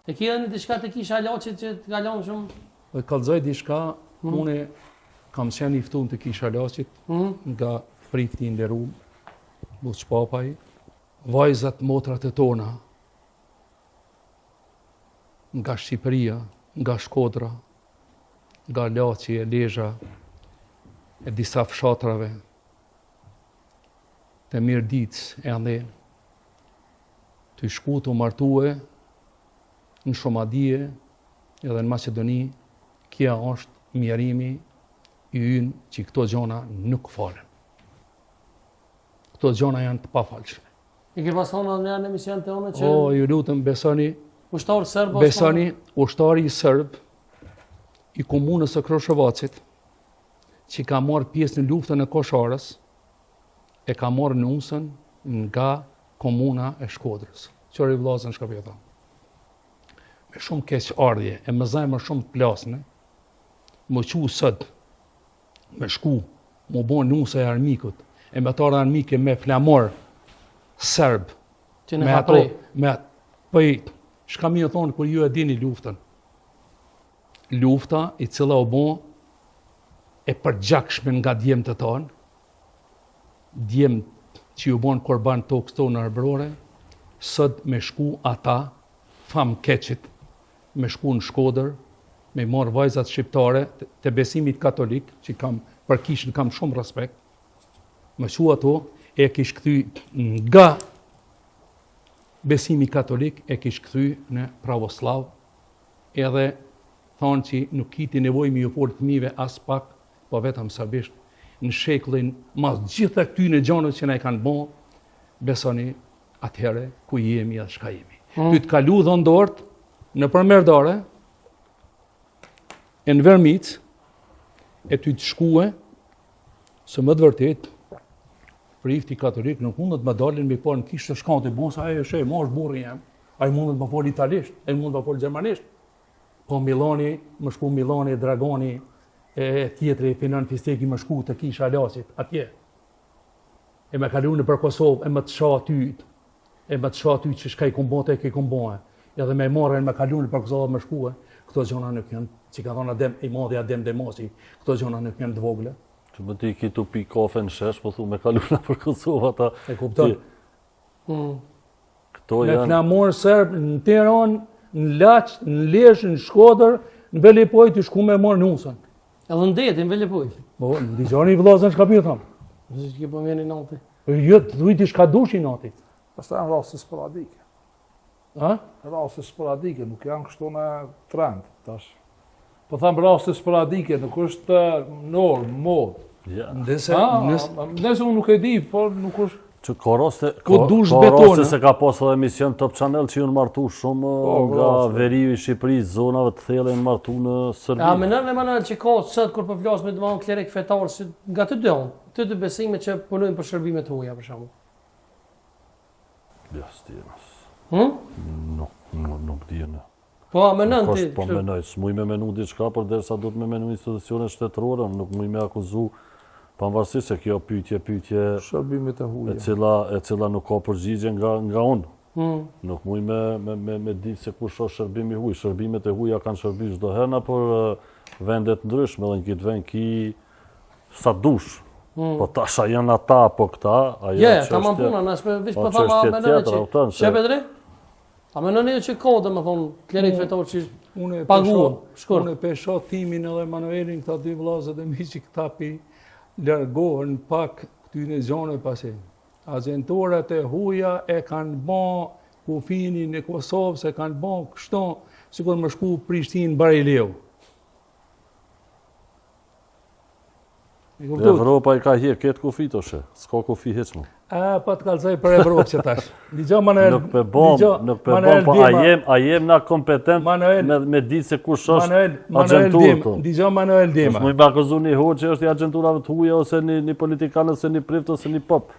E kia një diçka të kisha Alaçit që të kalon shumë? Dhe kallëzoj diçka, unë kam qenë i ftuar të kisha Alaçit nga prifti i nderuar, Buç Papaj, vajzat motrat e tona, nga Shqipëria, nga Shkodra, nga Laçi e Lezhë, e disa fshatrave, të Mirditës e Andhen, të shku të martue në Shomadije edhe në Maqedoni, kja është mjerimi i ynë që këto gjona nuk falen. Këto gjona janë të pafalshme. I ke pasonë në janë emision të one që... O, ju lutëm, besoni, Ushtarë Serb, besoni, ushtari i Serb, i komunës së Kroshevacit, që ka marrë pjesë në luftën e Kosharës, e ka marrë nusën nga komuna e Shkodrës. Qëri vllazën shka për jeta. Me shumë keq ardhje, e me zemër shumë plasne, më qu sët, me shku, më bo nusë e armikut, e me tarë armike me flamor serb, që në kaprej. Pëj, shka mi e thonë kër ju e dini luftën. Lufta i cila u bo e përgjakshme nga djemë të tonë, djemë që ju bon korban tokës tonë në arbrore, sët me shku ata, fam keqit, me shku në Shkodër, me marë vajzat shqiptare të besimit katolik, që për kishën kam shumë respekt, me shu ato, e kish këthy nga besimi katolik, e kish këthy në pravoslav, edhe thonë që nuk kiti nevoj mi ju folë fëmive as pak, po vetëm sabisht, në shekullin, mas gjitha këtyne gjanët që ne kanë bon, besoni atëhere ku jemi edhe shka jemi. Ty të kalu dhëndort në përmerdare, e në Vermic, e ty të shkue, së më të vërtet, prifti katolik nuk mundet më dalin me parë në kishë të shkante, bon sa aje shë, ma është burri jem, aje mundet më folë italisht, aje mundet më folë gjermanisht. Po Milani, më shku Milani, Dragoni, e tjetëri, Finan Fisteki, më shku të kisha Alaçit, atje. E me kalu në për Kosovë, e me të sha tyt, e me të sha tyt që shka i kumbote, e ke kumbote. Edhe me marrën me kalu në për Kosovë, më shku, këto gjona nuk janë, që ka thonë Adem, i madhi Adem Demasi, këto gjona nuk janë të vogle. Që më ti kitu pi kafe në shesh, po thu me kalu në për Kosovë, ata... E kupton? Këto Me janë... flamor serb në Tiranë, në Laç, në Lezhë, në Shkodër, në Velipoj të shku me marrë nusën. Edhe në detin, Velipoj. Po, në dijoni vllazën shka pje thamë. Nëse që po mjeni nati. Jo, të dhujti shka dushi nati. Pastaj janë raste sporadike. A? Raste sporadike, nuk janë kështu në trend, tash. Po thamë raste sporadike, nuk është normë, modë. Ja. Nëse Unë nuk e di, por nuk është... Që ka raste, Po dush ka betone. raste se ka pas edhe emision Top Channel që ju në martu shumë nga veriu i Shqipërisë, zonave të thellë në martu në Serbi. A menën e Emanuel që ka sot kur po flas me domthon klerik fetar si nga të dy, të dy besime që punojnë për shërbime të huaja për shembull. Ja, stinas. Nuk di në. Po a menën ti? Po menoj, s'muj me menu diçka, por derisa do të me menu institucione shtetërore, nuk muj me akuzu pavarësisht se kjo pyetje Shërbimit e huaja. e cila nuk ka përgjigje nga unë. Nuk muj me di se kush është shërbimi huaj. Shërbimet e huaja kanë shërbim çdo herë për vendet ndryshme, edhe në këtë vend ki sa dush. Po tasha janë ata apo këta, ajo Ja, tamam puna, nëse veç po thamë a menën që shepetri? A menën ju që ka domethon klerik fetar që paguam, shkurt. Unë e pesha timin edhe Manuelin, këta dy vllazët e mi që këta pi lërgohen pak këtyne gjone pasi. Agentorat e huaja e kanë bon kufinin e Kosovës, e kanë bon kështu, sikur më shku Prishtinë Barileu. Evropa i ka hje këtë kufit oshe, s'ka kufi heq mu. Pa të kalzoj për Evropë që tash. Digjo Manuel... Nuk për bom, po a jem na kompetent me ditë se kush është agenturë të. Digjo Manuel Dima. Nësë mu i bakuzu një hoqë që është i agenturave të huja, ose një politikanë, ose një prift, ose një pop.